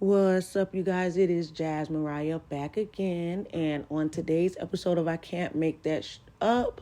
What's up, you guys? It is Jazz Mariah back again. And on today's episode of I Can't Make That Up,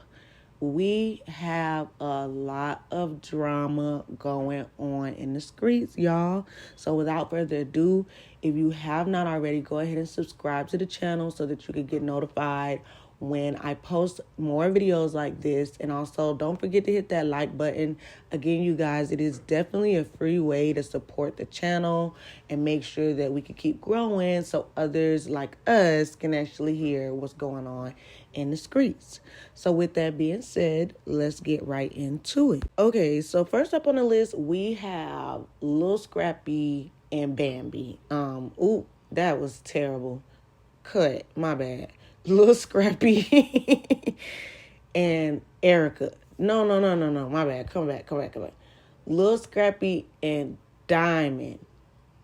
we have a lot of drama going on in the streets, y'all. So without further ado, if you have not already, go ahead and subscribe to the channel so that you can get notified when I post more videos like this. And also don't forget to hit that like button. Again, you guys, it is definitely a free way to support the channel and make sure that we can keep growing so others like us can actually hear what's going on in the streets. So with that being said, let's get right into it. Okay, so first up on the list, we have Lil Scrappy and Bambi. That was terrible. Cut, my bad. Lil Scrappy and Erica. No, my bad. Come back. Lil Scrappy and Diamond,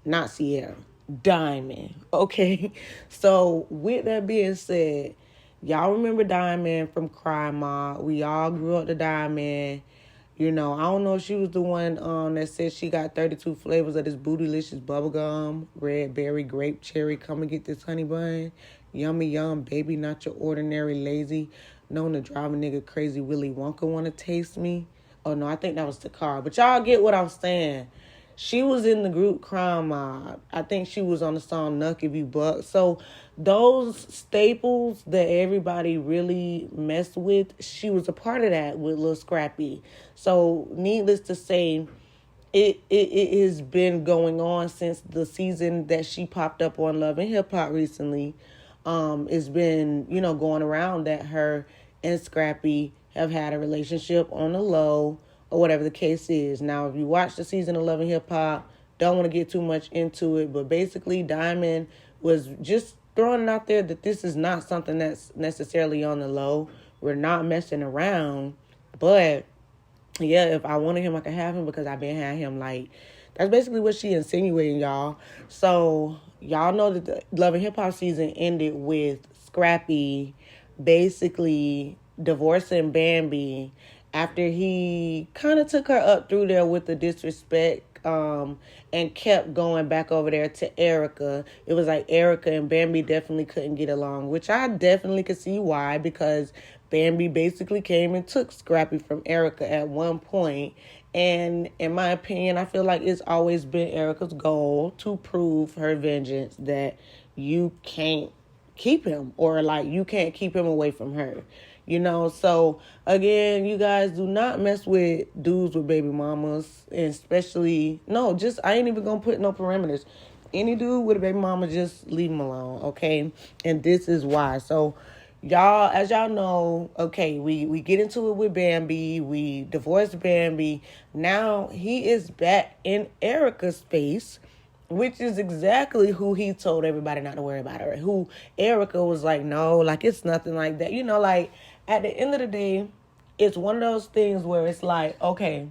not Sierra. Diamond. Okay, so with that being said, y'all remember Diamond from Crime Mob. We all grew up to Diamond. You know, I don't know if she was the one that said she got 32 flavors of this bootylicious bubblegum. Red, berry, grape, cherry. Come and get this honey bun. Yummy, yum, baby, not your ordinary lazy. Known to drive a nigga crazy. Willy Wonka want to taste me. Oh, no, I think that was the car. But y'all get what I'm saying. She was in the group Crime Mob. I think she was on the song Nuck If You Buck. So those staples that everybody really messed with, she was a part of that with Lil Scrappy. So needless to say, it has been going on since the season that she popped up on Love and Hip Hop recently. It's been, going around that her and Scrappy have had a relationship on the low or whatever the case is. Now, if you watch the season of Love and Hip Hop, don't want to get too much into it, but basically Diamond was just throwing it out there that this is not something that's necessarily on the low. We're not messing around, but yeah, if I wanted him, I could have him because I've been had him. Like, that's basically what she insinuating, y'all. So y'all know that the Love and Hip Hop season ended with Scrappy basically divorcing Bambi after he kind of took her up through there with the disrespect, and kept going back over there to Erica. It was like Erica and Bambi definitely couldn't get along, which I definitely could see why, because Bambi basically came and took Scrappy from Erica at one point. And in my opinion, I feel like it's always been Erica's goal to prove her vengeance that you can't keep him, or like you can't keep him away from her. So again, you guys do not mess with dudes with baby mamas, and especially, I ain't even gonna put no parameters. Any dude with a baby mama, just leave him alone, okay? And this is why. So y'all, as y'all know, okay, we get into it with Bambi, we divorced Bambi. Now he is back in Erica's space, which is exactly who he told everybody not to worry about her. Who Erica was like, no, like it's nothing like that. Like at the end of the day, it's one of those things where it's like, okay,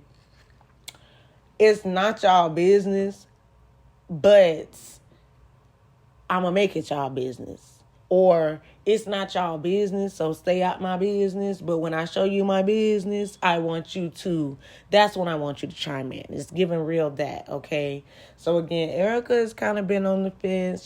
it's not y'all business, but I'm going to make it y'all business. Or it's not y'all business, so stay out my business. But when I show you my business, I want you to, that's when I want you to chime in. It's giving real that, okay? So again, Erica has kind of been on the fence.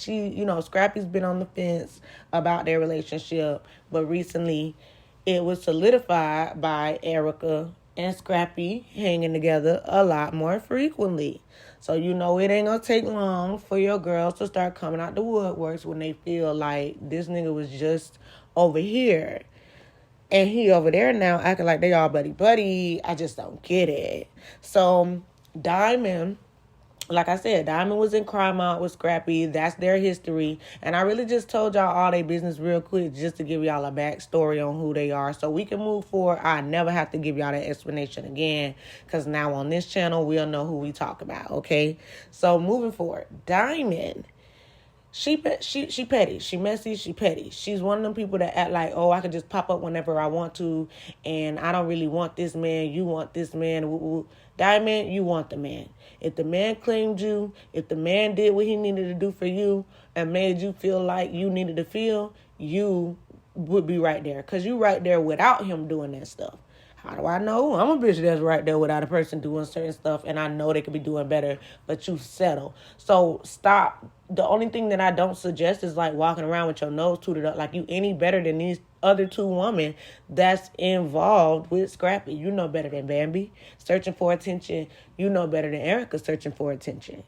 Scrappy's been on the fence about their relationship. But recently, it was solidified by Erica and Scrappy hanging together a lot more frequently. So it ain't gonna take long for your girls to start coming out the woodworks when they feel like this nigga was just over here and he over there now acting like they all buddy. I just don't get it. So Diamond, like I said, Diamond was in Crime Out with Scrappy. That's their history. And I really just told y'all all their business real quick just to give y'all a backstory on who they are so we can move forward. I never have to give y'all that explanation again because now on this channel, we'll know who we talk about, okay? So moving forward, Diamond, she petty. She messy. She petty. She's one of them people that act like, oh, I can just pop up whenever I want to, and I don't really want this man. You want this man. Woo, woo. Diamond, you want the man. If the man claimed you, if the man did what he needed to do for you and made you feel like you needed to feel, you would be right there. Because you right there without him doing that stuff. How do I know? I'm a bitch that's right there without a person doing certain stuff, and I know they could be doing better, but you settle. So stop. The only thing that I don't suggest is like walking around with your nose tooted up like you any better than these other two women that's involved with Scrappy. You know better than Bambi searching for attention. You know better than Erica searching for attention.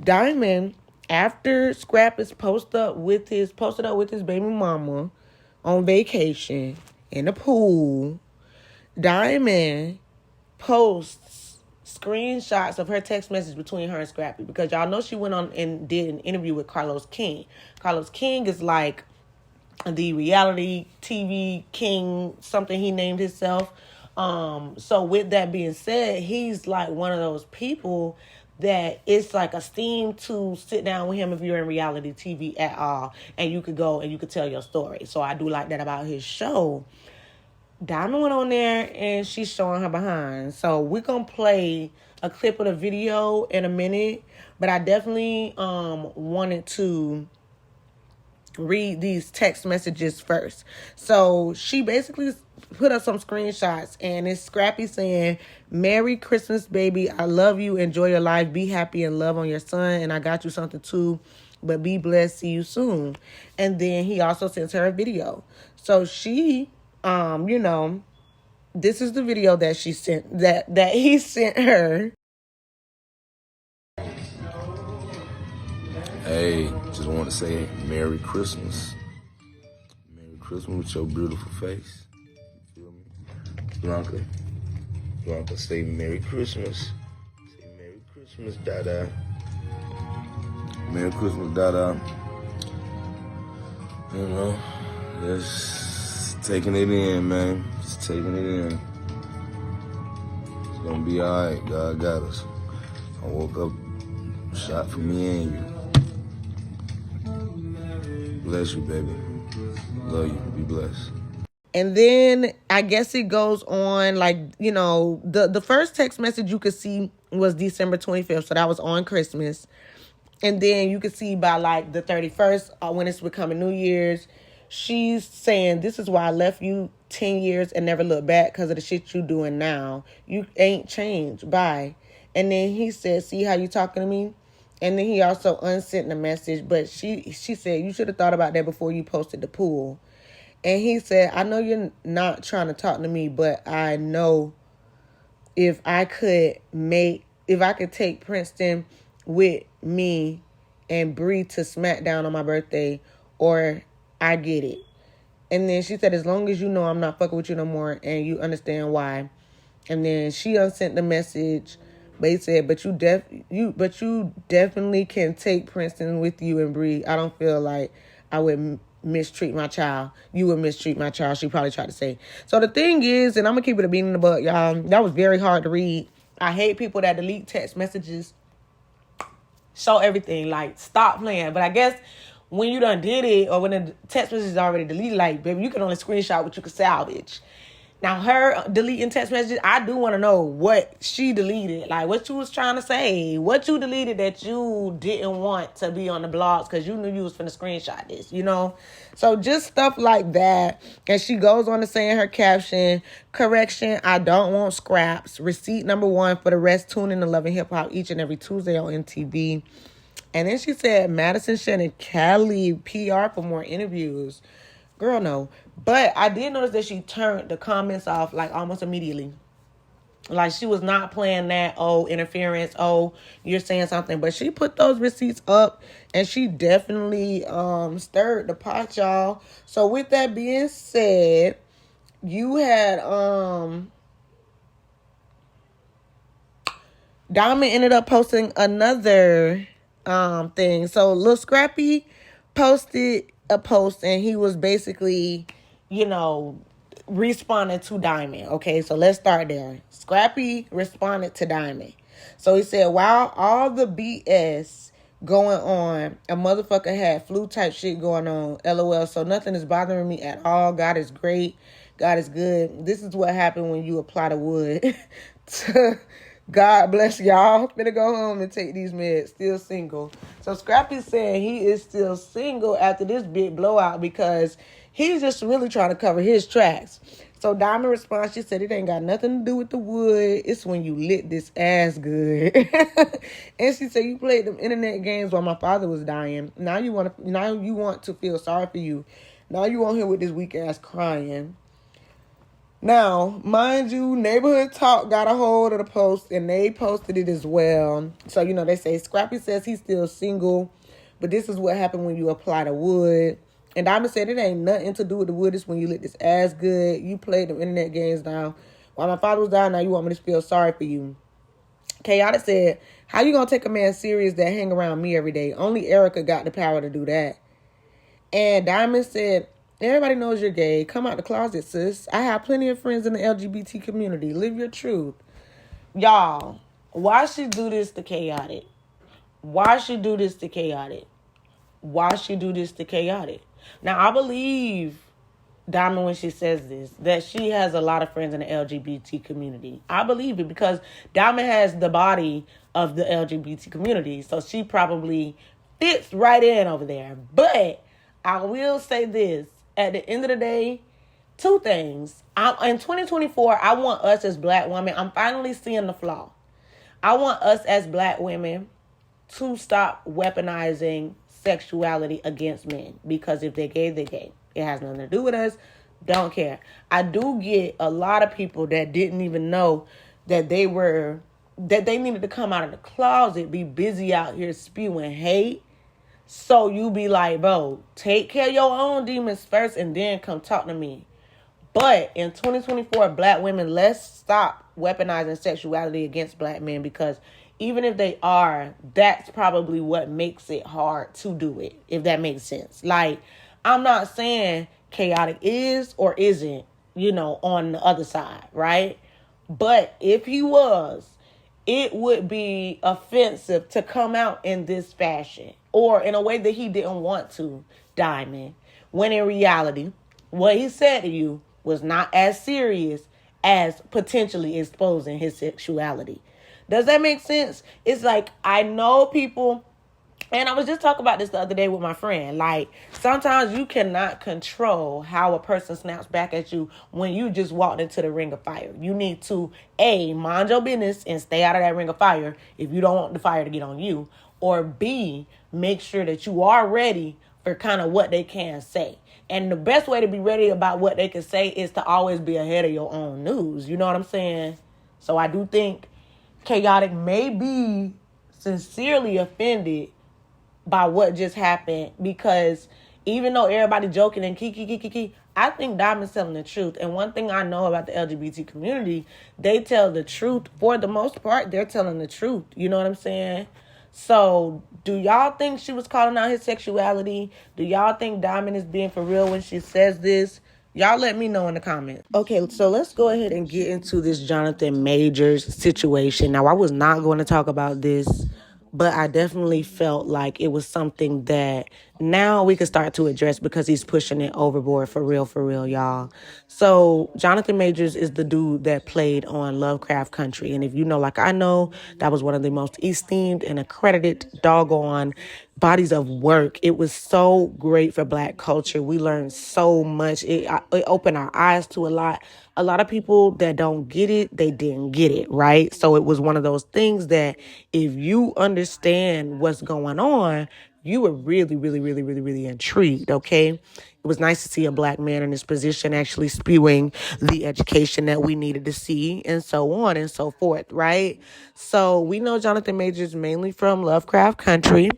Diamond, after Scrap is posted up with his baby mama on vacation in the pool, Diamond posts screenshots of her text message between her and Scrappy, because y'all know she went on and did an interview with Carlos King. Carlos King is like the reality TV king, something he named himself. So with that being said, he's like one of those people that it's like esteemed to sit down with him if you're in reality TV at all, and you could go and you could tell your story. So I do like that about his show. Diamond went on there and she's showing her behind. So we're going to play a clip of the video in a minute, but I definitely wanted to read these text messages first. So she basically put up some screenshots, and it's Scrappy saying, "Merry Christmas, baby. I love you. Enjoy your life. Be happy and love on your son. And I got you something too, but be blessed. See you soon." And then he also sends her a video. So she, this is the video that she sent, that he sent her. Hey, just want to say Merry Christmas. Merry Christmas with your beautiful face. You feel me? Blanca, say Merry Christmas. Say Merry Christmas, Dada. Merry Christmas, Dada. You know, just taking it in, man. Just taking it in. It's gonna be alright. God got us. I woke up, shot for me and you. Bless you, baby. Love you. Be blessed. And then I guess it goes on like, the first text message you could see was December 25th. So that was on Christmas. And then you could see by like the 31st, when it's becoming New Year's, she's saying, "This is why I left you 10 years and never look back because of the shit you doing now. You ain't changed. Bye." And then he said, "See how you talking to me?" And then he also unsent the message, but she said, "You should have thought about that before you posted the pool." And he said, "I know you're not trying to talk to me, but I know if I could take Princeton with me and Bree to SmackDown on my birthday, or I get it." And then she said, "As long as you know I'm not fucking with you no more and you understand why." And then she unsent the message. But he said, but you definitely can take Princeton with you and Bree. I don't feel like I would mistreat my child. You would mistreat my child," she probably tried to say. So the thing is, and I'm going to keep it a bean in the butt, y'all, that was very hard to read. I hate people that delete text messages. Show everything. Like, stop playing. But I guess when you done did it, or when the text message is already deleted, like, baby, you can only screenshot what you can salvage. Now, her deleting text messages, I do want to know what she deleted. Like, what you was trying to say. What you deleted that you didn't want to be on the blogs because you knew you was finna screenshot this, So, just stuff like that. And she goes on to say in her caption, "Correction, I don't want scraps. Receipt number 1 for the rest. Tune in to Love and Hip Hop each and every Tuesday on MTV." And then she said, "Madison Shannon Cali PR for more interviews." Girl, no. But I did notice that she turned the comments off like almost immediately. Like, she was not playing that, interference, you're saying something. But she put those receipts up, and she definitely stirred the pot, y'all. So with that being said, you had Diamond ended up posting another thing. So Lil Scrappy posted a post, and he was basically, responding to Diamond. Okay, so let's start there. Scrappy responded to Diamond. So he said, "While all the BS going on, a motherfucker had flu type shit going on. LOL. So nothing is bothering me at all. God is great. God is good. This is what happened when you apply the wood." God bless y'all. Finna go home and take these meds. Still single. So Scrappy's saying he is still single after this big blowout because he's just really trying to cover his tracks. So Diamond responds, she said, it ain't got nothing to do with the wood. It's when you lit this ass good. And she said, you played them internet games while my father was dying. Now you want to feel sorry for you. Now you on here with this weak ass crying. Now, mind you, Neighborhood Talk got a hold of the post and they posted it as well. So, they say Scrappy says he's still single, but this is what happened when you apply the wood. And Diamond said it ain't nothing to do with the wood. It's when you lit this ass good. You played them internet games now. While my father was dying, now you want me to feel sorry for you. Chaotic said, how you gonna take a man serious that hang around me every day? Only Erica got the power to do that. And Diamond said, everybody knows you're gay. Come out the closet, sis. I have plenty of friends in the LGBT community. Live your truth. Y'all, why she do this to Chaotic? Why she do this to Chaotic? Why she do this to Chaotic? Now, I believe Diamond when she says this, that she has a lot of friends in the LGBT community. I believe it because Diamond has the body of the LGBT community. So she probably fits right in over there. But I will say this. At the end of the day, two things. In 2024, I want us as black women, I'm finally seeing the flaw. I want us as black women to stop weaponizing sexuality against men. Because if they're gay, they're gay. It has nothing to do with us. Don't care. I do get a lot of people that didn't even know that they needed to come out of the closet, be busy out here spewing hate. So you be like, bro, take care of your own demons first and then come talk to me. But in 2024, black women, let's stop weaponizing sexuality against black men because even if they are, that's probably what makes it hard to do it, if that makes sense. Like, I'm not saying Chaotic is or isn't, on the other side, right? But if he was, it would be offensive to come out in this fashion or in a way that he didn't want to, Diamond. When in reality, what he said to you was not as serious as potentially exposing his sexuality. Does that make sense? It's like, I know people, and I was just talking about this the other day with my friend. Like, sometimes you cannot control how a person snaps back at you when you just walked into the ring of fire. You need to, A, mind your business and stay out of that ring of fire if you don't want the fire to get on you. Or B, make sure that you are ready for kind of what they can say. And the best way to be ready about what they can say is to always be ahead of your own news. You know what I'm saying? So I do think Chaotic may be sincerely offended by what just happened because even though everybody joking and kiki, I think Diamond's telling the truth. And one thing I know about the LGBT community, they tell the truth. For the most part, they're telling the truth. You know what I'm saying? So do y'all think she was calling out his sexuality? Do y'all think Diamond is being for real when she says this? Y'all let me know in the comments. Okay, so let's go ahead and get into this Johnathan Majors situation. Now, I was not going to talk about this, but I definitely felt like it was something that now we can start to address because he's pushing it overboard for real, y'all. So Johnathan Majors is the dude that played on Lovecraft Country. And if you know, like I know, that was one of the most esteemed and accredited doggone bodies of work. It was so great for black culture. We learned so much. It opened our eyes to a lot. A lot of people that don't get it, they didn't get it, right? So it was one of those things that if you understand what's going on, you were really intrigued, okay? It was nice to see a black man in this position actually spewing the education that we needed to see and so on and so forth, right? So we know Johnathan Majors mainly from Lovecraft Country.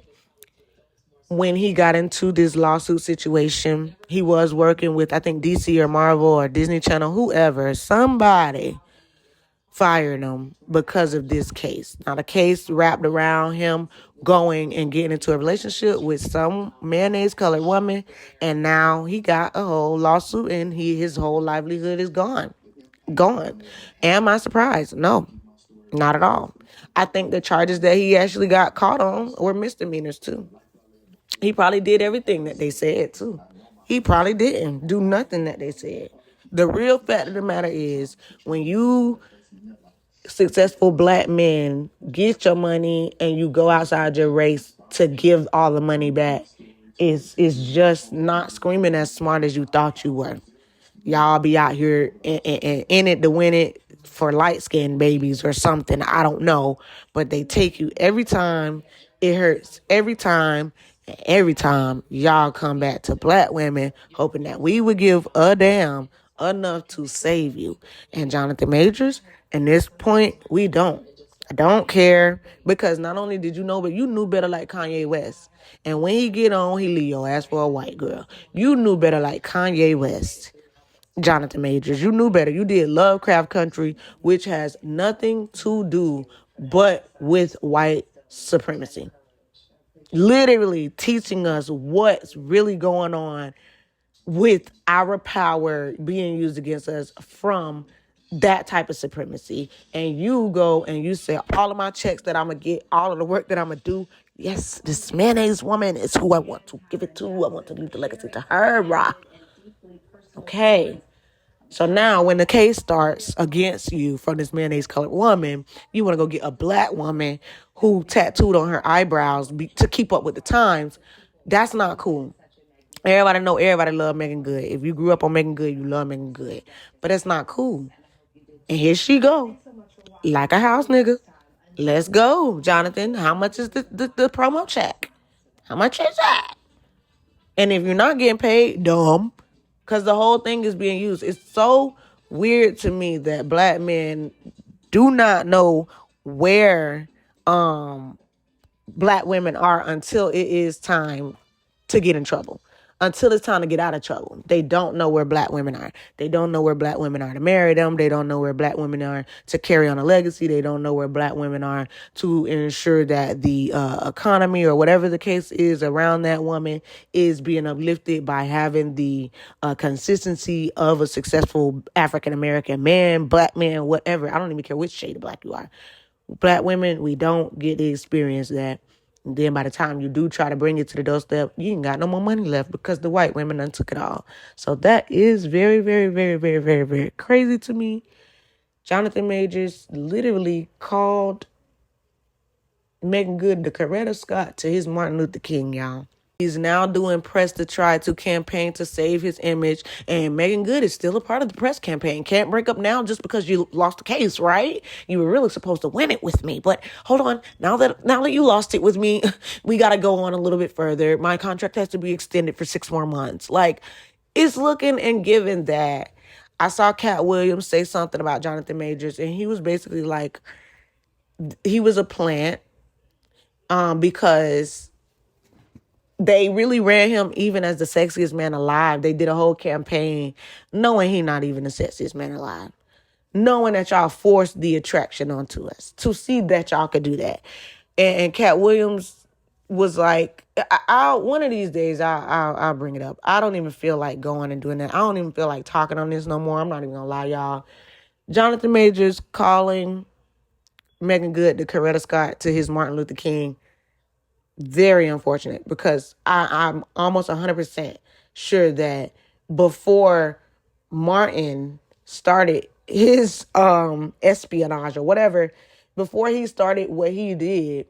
When he got into this lawsuit situation, he was working with, I think, DC or Marvel or Disney Channel, whoever, somebody fired him because of this case. Now, the case wrapped around him going and getting into a relationship with some mayonnaise colored woman, and now he got a whole lawsuit and his whole livelihood is gone. Am I surprised? No, not at all. I think the charges that he actually got caught on were misdemeanors too. He probably did everything that they said, too. He probably didn't do nothing that they said. The real fact of the matter is, when you successful black men get your money and you go outside your race to give all the money back, it's just not screaming as smart as you thought you were. Y'all be out here in it to win it for light-skinned babies or something. I don't know. But they take you every time. It hurts every time. And every time y'all come back to black women hoping that we would give a damn enough to save you. And Johnathan Majors, at this point, we don't. I don't care, because not only did you know, but you knew better like Kanye West. And when he get on, he leave your ass for a white girl. You knew better like Kanye West. Johnathan Majors, you knew better. You did Lovecraft Country, which has nothing to do but with white supremacy. Literally teaching us what's really going on with our power being used against us from that type of supremacy. And you go and you say, all of my checks that I'm going to get, all of the work that I'm going to do, yes, this mayonnaise woman is who I want to give it to. I want to leave the legacy to her, rah. Okay. So now when the case starts against you from this mayonnaise colored woman, you want to go get a black woman who tattooed on her eyebrows to keep up with the times. That's not cool. Everybody know everybody love Megan Good. If you grew up on Megan Good, you love Megan Good. But that's not cool. And here she go. Like a house nigga. Let's go, Johnathan. How much is the promo check? How much is that? And if you're not getting paid, dumb. Because the whole thing is being used. It's so weird to me that black men do not know where black women are until it is time to get in trouble. Until it's time to get out of trouble. They don't know where black women are. They don't know where black women are to marry them. They don't know where black women are to carry on a legacy. They don't know where black women are to ensure that the economy or whatever the case is around that woman is being uplifted by having the consistency of a successful African-American man, black man, whatever. I don't even care which shade of black you are. Black women, we don't get to experience that. And then by the time you do try to bring it to the doorstep, you ain't got no more money left because the white women done took it all. So that is very, very, very, very, very, very crazy to me. Johnathan Majors literally called Megan Good the Coretta Scott to his Martin Luther King, y'all. He's now doing press to try to campaign to save his image. And Megan Good is still a part of the press campaign. Can't break up now just because you lost the case, right? You were really supposed to win it with me. But hold on. Now that you lost it with me, we got to go on a little bit further. My contract has to be extended for 6 more months. Like, it's looking and given that. I saw Katt Williams say something about Johnathan Majors, and he was basically like, he was a plant because they really ran him even as the sexiest man alive. They did a whole campaign knowing he not even the sexiest man alive. Knowing that y'all forced the attraction onto us to see that y'all could do that. And Katt Williams was like, one of these days, I'll bring it up. I don't even feel like going and doing that. I don't even feel like talking on this no more. I'm not even going to lie, y'all. Johnathan Majors calling Megan Good the Coretta Scott to his Martin Luther King. Very unfortunate, because I'm almost 100% sure that before Martin started his espionage or whatever, before he started what he did,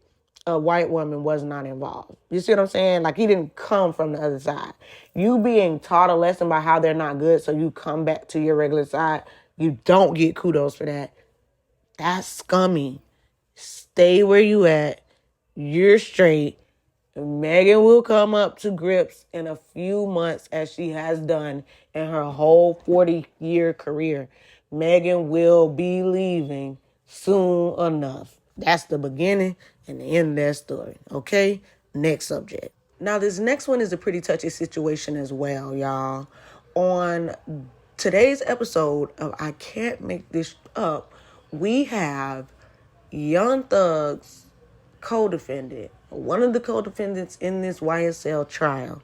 a white woman was not involved. You see what I'm saying? Like, he didn't come from the other side. You being taught a lesson about how they're not good, so you come back to your regular side, you don't get kudos for that. That's scummy. Stay where you at. You're straight. Megan will come up to grips in a few months, as she has done in her whole 40-year career. Megan will be leaving soon enough. That's the beginning and the end of that story. Okay? Next subject. Now, this next one is a pretty touchy situation as well, y'all. On today's episode of I Can't Make This Up, we have Young Thug's co-defendant, one of the co-defendants in this YSL trial,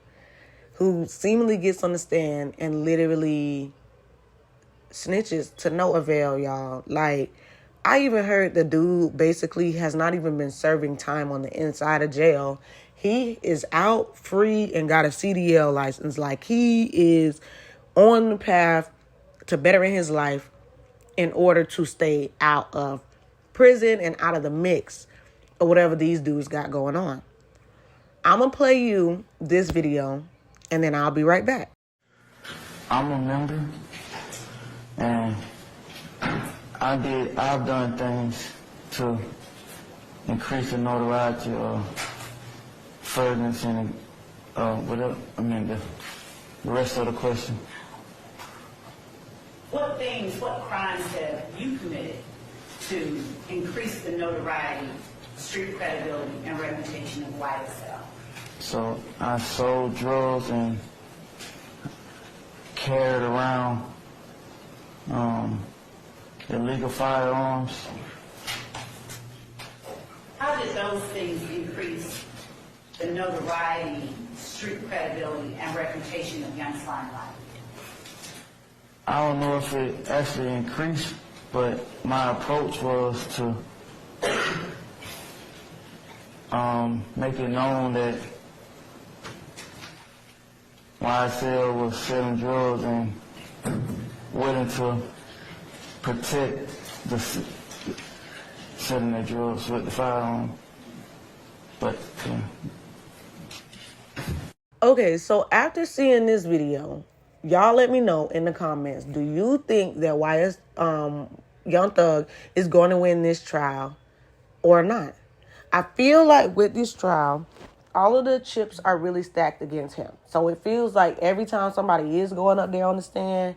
who seemingly gets on the stand and literally snitches to no avail, y'all. Like, I even heard the dude basically has not even been serving time on the inside of jail. He is out free and got a CDL license. Like, he is on the path to bettering his life in order to stay out of prison and out of the mix or whatever these dudes got going on. I'm going to play you this video, and then I'll be right back. I'm a member And I've done things to increase the notoriety or furtherance in whatever. I mean, the rest of the question. What crimes have you committed to increase the notoriety, street credibility, and reputation of YSL? So I sold drugs and carried around illegal firearms. How did those things increase the notoriety, street credibility, and reputation of Young Limelight? I don't know if it actually increased, but my approach was to make it known that YSL was selling drugs and willing to protect the selling the drugs with the firearm. But yeah. Okay, so after seeing this video, y'all let me know in the comments, do you think that Young Thug is going to win this trial or not? I feel like with this trial, all of the chips are really stacked against him. So it feels like every time somebody is going up there on the stand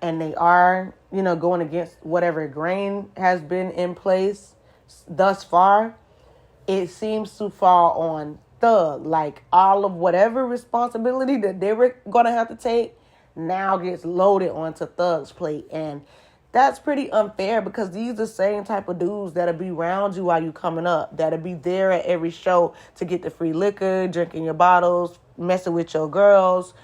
and they are, going against whatever grain has been in place thus far, it seems to fall on Thug. Like all of whatever responsibility that they were going to have to take now gets loaded onto Thug's plate. And that's pretty unfair because these are the same type of dudes that'll be around you while you coming up, that'll be there at every show to get the free liquor, drinking your bottles, messing with your girls,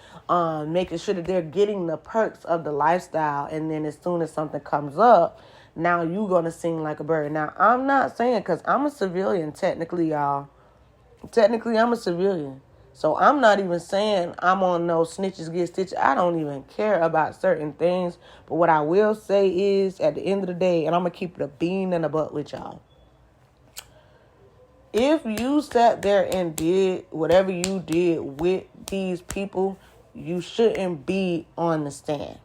making sure that they're getting the perks of the lifestyle. And then as soon as something comes up, now you going to sing like a bird. Now, I'm not saying, because I'm a civilian technically, y'all. Technically, I'm a civilian. So I'm not even saying I'm on no snitches get stitches. I don't even care about certain things. But what I will say is, at the end of the day, and I'm going to keep it a bean and a butt with y'all. If you sat there and did whatever you did with these people, you shouldn't be on the stand.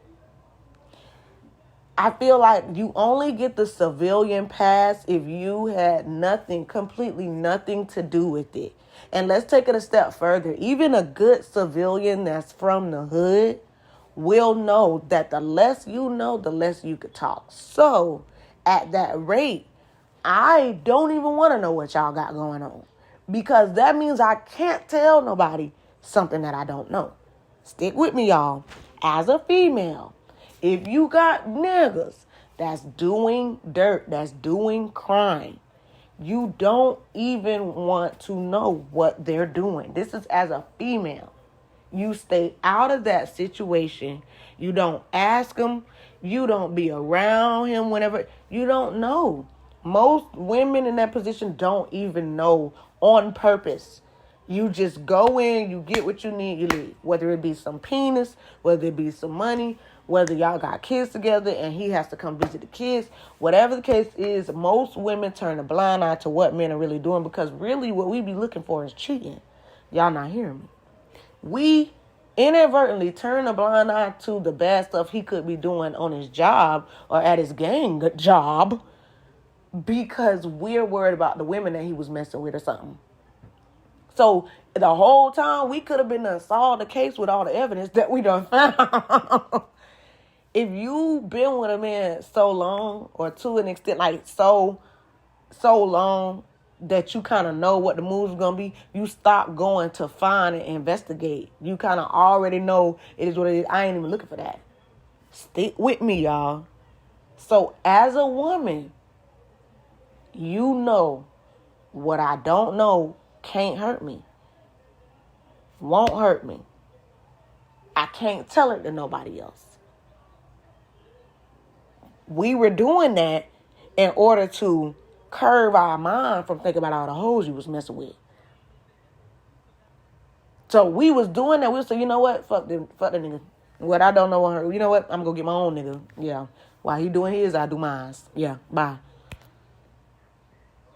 I feel like you only get the civilian pass if you had completely nothing to do with it. And let's take it a step further. Even a good civilian that's from the hood will know that the less you know, the less you could talk. So at that rate, I don't even want to know what y'all got going on, because that means I can't tell nobody something that I don't know. Stick with me, y'all. As a female, if you got niggas that's doing dirt, that's doing crime, you don't even want to know what they're doing. This is as a female. You stay out of that situation. You don't ask him. You don't be around him whenever. You don't know. Most women in that position don't even know on purpose. You just go in, you get what you need, you leave. Whether it be some penis, whether it be some money, whether y'all got kids together and he has to come visit the kids. Whatever the case is, most women turn a blind eye to what men are really doing, because really what we be looking for is cheating. Y'all not hearing me. We inadvertently turn a blind eye to the bad stuff he could be doing on his job or at his gang job because we're worried about the women that he was messing with or something. So the whole time we could have been solved the case with all the evidence that we done found. If you've been with a man so long, or to an extent, like so long that you kind of know what the move's going to be, you stop going to find and investigate. You kind of already know it is what it is. I ain't even looking for that. Stick with me, y'all. So as a woman, you know what I don't know can't hurt me. Won't hurt me. I can't tell it to nobody else. We were doing that in order to curve our mind from thinking about all the hoes you was messing with. So we was doing that. We was saying, you know what? Fuck the nigga. What I don't know on her. You know what? I'm going to get my own nigga. Yeah. While he doing his, I do mine. Yeah. Bye.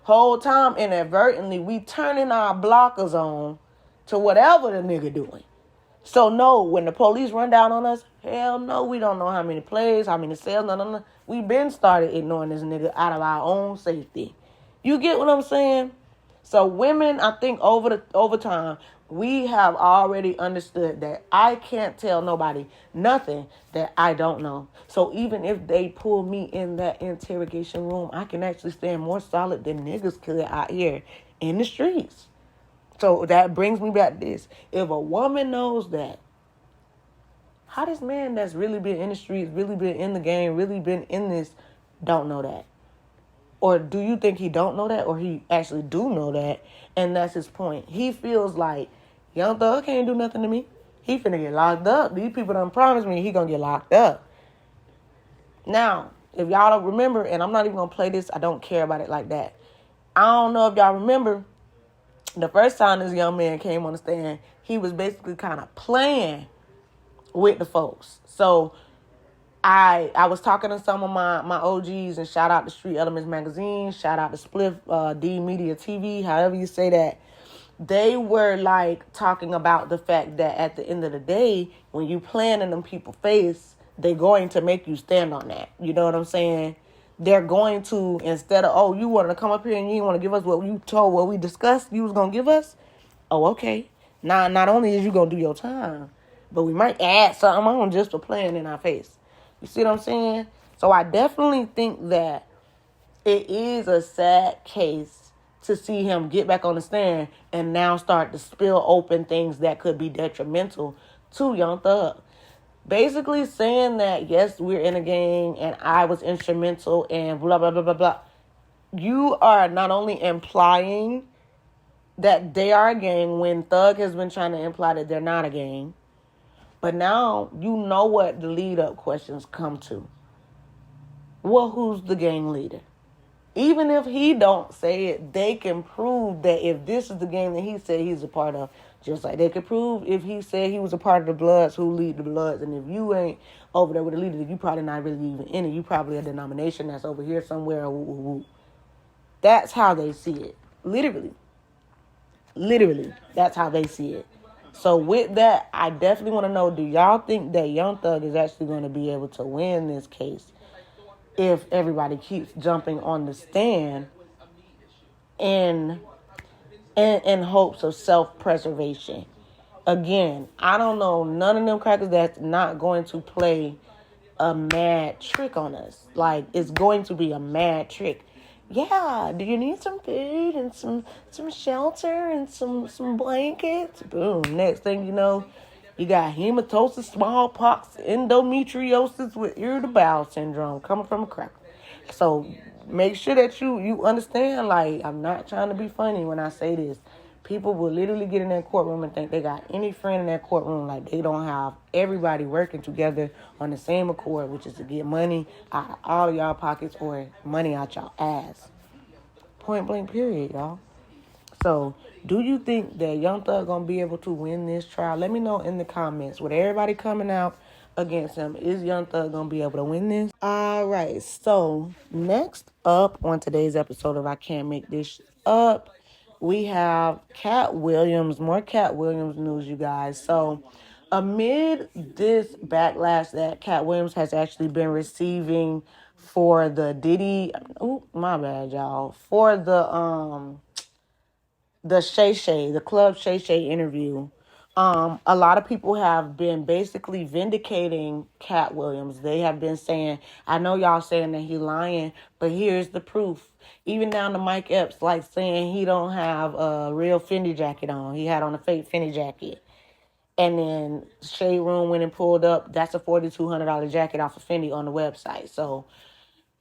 Whole time inadvertently, we turning our blockers on to whatever the nigga doing. So no, when the police run down on us, hell no, we don't know how many plays, how many sales, no. We been started ignoring this nigga out of our own safety. You get what I'm saying? So women, I think over time, we have already understood that I can't tell nobody nothing that I don't know. So even if they pull me in that interrogation room, I can actually stand more solid than niggas could out here in the streets. So that brings me back to this. If a woman knows that, how this man that's really been in the streets, really been in the game, really been in this, don't know that? Or do you think he don't know that, or he actually do know that, and that's his point? He feels like, Young Thug can't do nothing to me. He finna get locked up. These people done promised me he gonna get locked up. Now, if y'all don't remember, and I'm not even gonna play this, I don't care about it like that. I don't know if y'all remember, the first time this young man came on the stand, he was basically kind of playing with the folks. So I was talking to some of my OGs, and shout out to Street Elements Magazine, shout out to Spliff, D Media TV, however you say that. They were like talking about the fact that at the end of the day, when you playing in them people's face, they're going to make you stand on that. You know what I'm saying? They're going to, instead of, oh, you wanted to come up here and you didn't want to give us what you told, what we discussed you was going to give us. Oh, okay. Now, not only is you going to do your time, but we might add something on just for playing in our face. You see what I'm saying? So I definitely think that it is a sad case to see him get back on the stand and now start to spill open things that could be detrimental to Young Thug. Basically saying that, yes, we're in a gang and I was instrumental and blah, blah, blah, blah, blah. You are not only implying that they are a gang when Thug has been trying to imply that they're not a gang. But now you know what the lead-up questions come to. Well, who's the gang leader? Even if he don't say it, they can prove that if this is the gang that he said he's a part of, just like they could prove if he said he was a part of the Bloods, who lead the Bloods. And if you ain't over there with the leader, you probably not really even in it. You probably a denomination that's over here somewhere. Woo, woo, woo. That's how they see it. Literally, that's how they see it. So with that, I definitely want to know, do y'all think that Young Thug is actually going to be able to win this case if everybody keeps jumping on the stand in hopes of self-preservation? Again, I don't know none of them crackers that's not going to play a mad trick on us. Like, it's going to be a mad trick. Yeah, do you need some food and some shelter and some blankets? Boom. Next thing you know, you got hematosis, smallpox, endometriosis with irritable bowel syndrome coming from a cracker. So make sure that you understand, like, I'm not trying to be funny when I say this. People will literally get in that courtroom and think they got any friend in that courtroom, like they don't have everybody working together on the same accord, which is to get money out of all of y'all pockets or money out y'all ass. Point blank period, y'all. So, do you think that Young Thug gonna be able to win this trial? Let me know in the comments. With everybody coming out against him, is Young Thug gonna be able to win this? All right. So, next up on today's episode of I Can't Make This Up, we have Katt Williams, more Katt Williams news, you guys. So, amid this backlash that Katt Williams has actually been receiving for the Diddy, my bad, y'all, for the Shay Shay, the Club Shay Shay interview, a lot of people have been basically vindicating Katt Williams. They have been saying, I know y'all saying that he lying, but here's the proof. Even down to Mike Epps, like saying he don't have a real Fendi jacket on. He had on a fake Fendi jacket. And then Shade Room went and pulled up, that's a $4,200 jacket off of Fendi on the website. So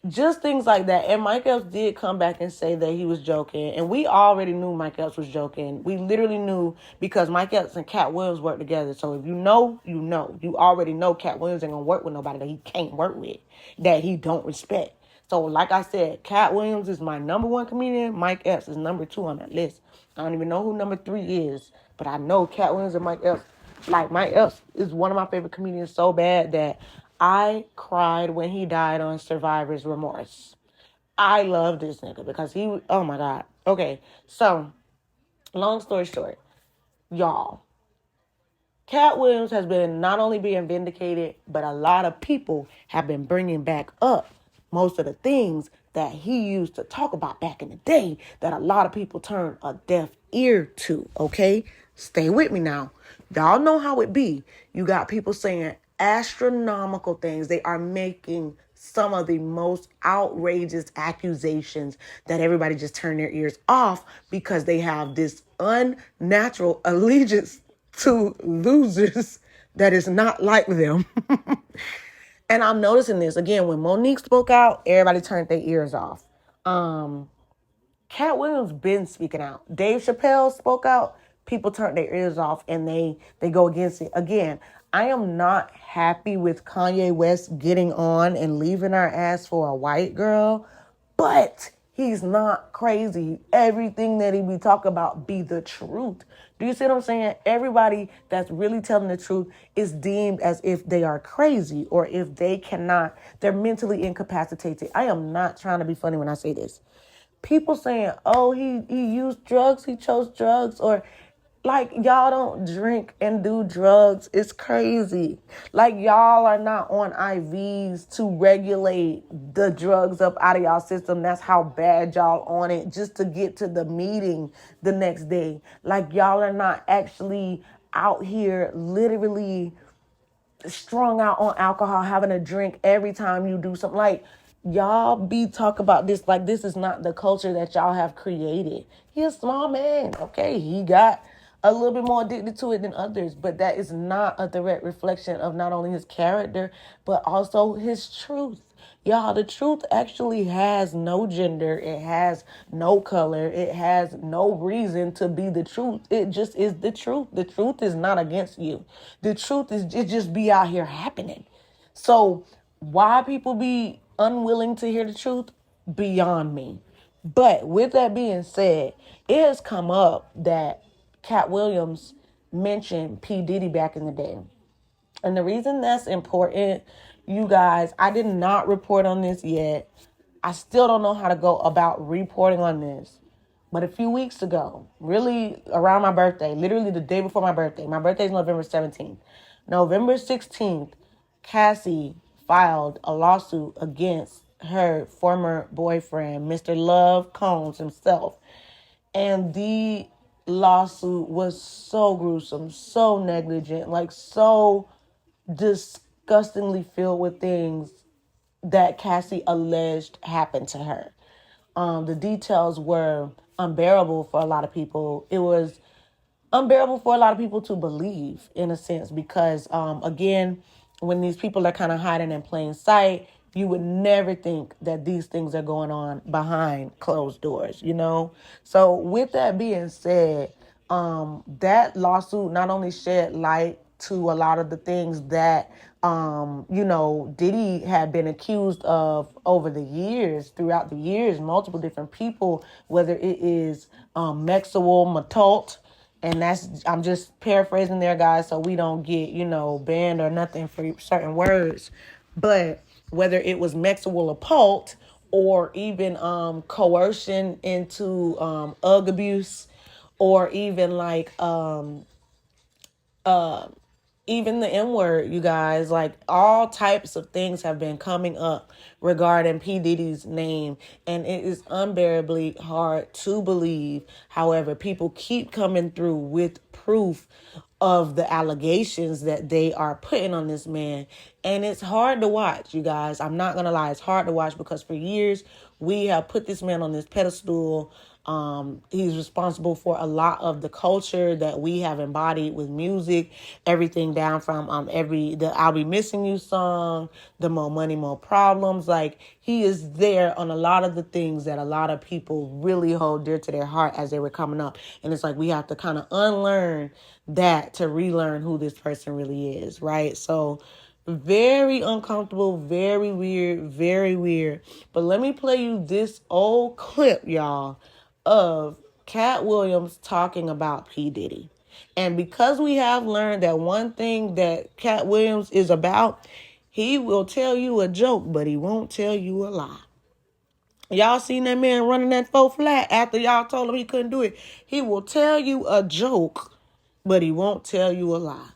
just things like that. And Mike Epps did come back and say that he was joking. And we already knew Mike Epps was joking. We literally knew because Mike Epps and Katt Williams work together. So if you know, you know. You already know Katt Williams ain't going to work with nobody that he can't work with, that he don't respect. So like I said, Katt Williams is my number one comedian. Mike Epps is number 2 on that list. I don't even know who number 3 is. But I know Katt Williams and Mike Epps. Like, Mike Epps is one of my favorite comedians so bad that I cried when he died on Survivor's Remorse. I love this nigga because he, oh my God. Okay, so, long story short, y'all, Katt Williams has been not only being vindicated, but a lot of people have been bringing back up most of the things that he used to talk about back in the day that a lot of people turned a deaf ear to, okay? Stay with me now. Y'all know how it be. You got people saying astronomical things. They are making some of the most outrageous accusations that everybody just turned their ears off because they have this unnatural allegiance to losers that is not like them. And I'm noticing this again when Monique spoke out, everybody turned their ears off. Katt Williams been speaking out. Dave Chappelle spoke out, people turned their ears off and they go against it. Again, I am not happy with Kanye West getting on and leaving our ass for a white girl, but he's not crazy. Everything that he be talking about be the truth. Do you see what I'm saying? Everybody that's really telling the truth is deemed as if they are crazy or if they're mentally incapacitated. I am not trying to be funny when I say this. People saying, oh, he used drugs, he chose drugs, or like y'all don't drink and do drugs. It's crazy. Like y'all are not on IVs to regulate the drugs up out of y'all system. That's how bad y'all on it just to get to the meeting the next day. Like y'all are not actually out here literally strung out on alcohol, having a drink every time you do something. Like y'all be talk about this like this is not the culture that y'all have created. He's a small man, okay? He got a little bit more addicted to it than others, but that is not a direct reflection of not only his character, but also his truth. Y'all, the truth actually has no gender. It has no color. It has no reason to be the truth. It just is the truth. The truth is not against you. The truth is it just be out here happening. So why people be unwilling to hear the truth? Beyond me. But with that being said, it has come up that Katt Williams mentioned P. Diddy back in the day. And the reason that's important, you guys, I did not report on this yet. I still don't know how to go about reporting on this. But a few weeks ago, really around my birthday, literally the day before my birthday is November 17th. November 16th, Cassie filed a lawsuit against her former boyfriend, Mr. Love Combs himself. And the lawsuit was so gruesome, so negligent, like so disgustingly filled with things that Cassie alleged happened to her. The details were unbearable for a lot of people. It was unbearable for a lot of people to believe, in a sense, because, again, when these people are kind of hiding in plain sight, you would never think that these things are going on behind closed doors, you know? So with that being said, that lawsuit not only shed light to a lot of the things that, Diddy had been accused of over the years, throughout the years, multiple different people, whether it is Mexual Matult, and I'm just paraphrasing there, guys, so we don't get, banned or nothing for certain words. But whether it was Mexual Appult or even coercion into UGG abuse, or even like even the N-word, you guys, like all types of things have been coming up regarding P. Diddy's name. And it is unbearably hard to believe. However, people keep coming through with proof of the allegations that they are putting on this man. And it's hard to watch, you guys. I'm not going to lie. It's hard to watch because for years we have put this man on this pedestal. He's responsible for a lot of the culture that we have embodied with music, everything down from the I'll Be Missing You song, the More Money, More Problems. Like, he is there on a lot of the things that a lot of people really hold dear to their heart as they were coming up. And it's like we have to kind of unlearn that to relearn who this person really is, right? So very uncomfortable, very weird, very weird. But let me play you this old clip, y'all, of Katt Williams talking about P. Diddy. And because we have learned that one thing that Katt Williams is about, he will tell you a joke, but he won't tell you a lie. Y'all seen that man running that faux flat after y'all told him he couldn't do it. He will tell you a joke, but he won't tell you a lie.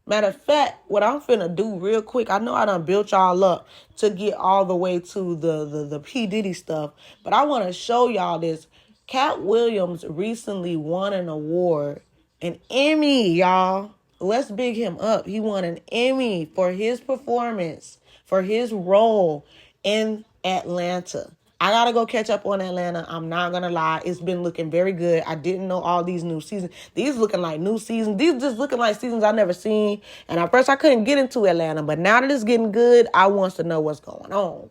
Matter of fact, what I'm finna do real quick, I know I done built y'all up to get all the way to the P. Diddy stuff, but I want to show y'all this. Katt Williams recently won an award, an Emmy, y'all. Let's big him up. He won an Emmy for his performance, for his role in Atlanta. I gotta go catch up on Atlanta. I'm not gonna lie. It's been looking very good. I didn't know all these new seasons. These looking like new seasons. These just looking like seasons I never seen. And at first I couldn't get into Atlanta. But now that it's getting good, I want to know what's going on.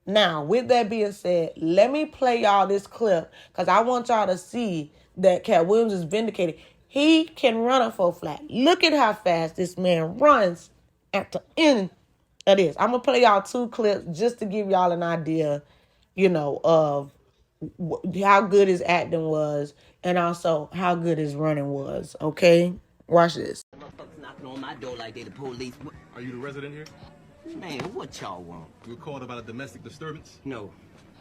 Now, with that being said, let me play y'all this clip. Because I want y'all to see that Katt Williams is vindicated. He can run a full flat. Look at how fast this man runs at the end of this. I'm going to play y'all 2 clips just to give y'all an idea, of how good his acting was and also how good his running was. Okay? Watch this. Motherfuckers knocking on my door like they the police. Are you the resident here? Man, what y'all want? You were called about a domestic disturbance? No,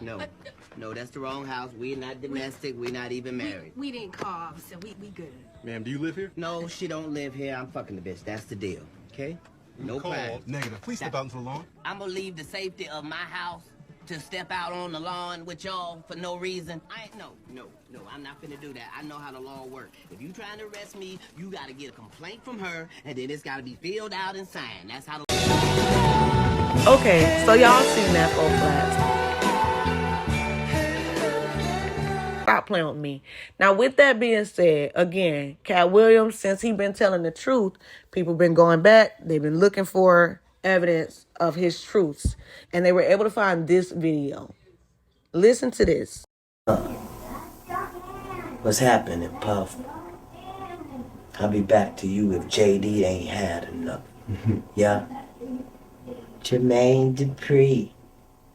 that's the wrong house. We're not domestic. We're not even married. We didn't call, so we good. Ma'am, do you live here? No, she don't live here. I'm fucking the bitch. That's the deal. Okay? No crime. Negative. Please step out into the lawn. I'm gonna leave the safety of my house to step out on the lawn with y'all for no reason. No, I'm not finna do that. I know how the law works. If you trying to arrest me, you gotta get a complaint from her, and then it's gotta be filled out and signed. That's how the... Okay, so y'all seen that full flats. Stop playing with me. Now, with that being said, again, Katt Williams, since he been telling the truth, people been going back. They've been looking for evidence of his truths. And they were able to find this video. Listen to this. What's happening, Puff? I'll be back to you if JD ain't had enough. Yeah? Jermaine Dupri,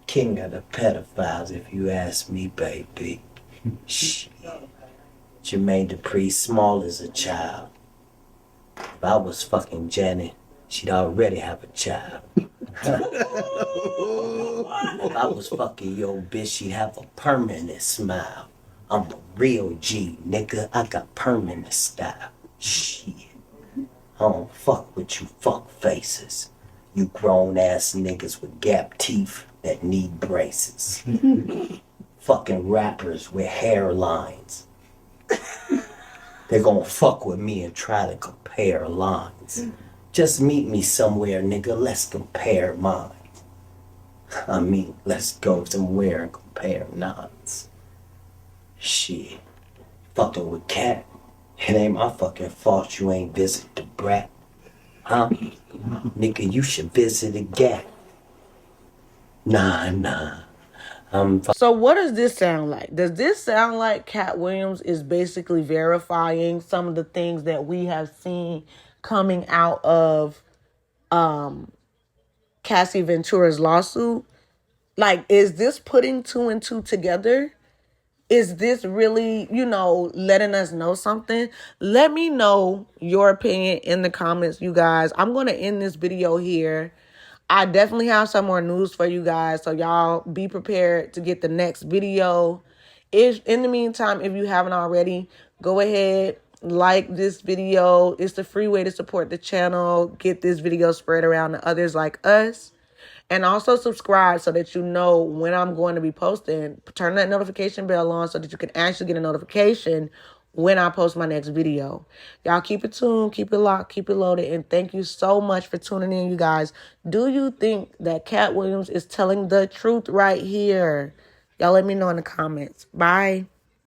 king of the pedophiles, if you ask me, baby. Shit. Jermaine Dupri, small as a child. If I was fucking Janet, she'd already have a child. If I was fucking your bitch, she'd have a permanent smile. I'm a real G, nigga. I got permanent style. Shit. I don't fuck with you fuck faces. You grown ass niggas with gap teeth that need braces. Fucking rappers with hairlines. They're gonna fuck with me and try to compare lines. Just meet me somewhere, nigga. Let's compare minds. I mean, let's go somewhere and compare nods. Shit. Fucking with Katt. It ain't my fucking fault you ain't visit the brat. Huh? Nigga, you should visit a Gap. Nah. So what does this sound like? Does this sound like Katt Williams is basically verifying some of the things that we have seen coming out of Cassie Ventura's lawsuit? Like, is this putting 2 and 2 together? Is this really, letting us know something? Let me know your opinion in the comments, you guys. I'm going to end this video here. I definitely have some more news for you guys, so y'all be prepared to get the next video. In the meantime, if you haven't already, go ahead, like this video. It's the free way to support the channel. Get this video spread around to others like us. And also subscribe so that you know when I'm going to be posting. Turn that notification bell on so that you can actually get a notification when I post my next video. Y'all keep it tuned, keep it locked, keep it loaded, and thank you so much for tuning in, you guys. Do you think that Katt Williams is telling the truth right here? Y'all let me know in the comments. Bye.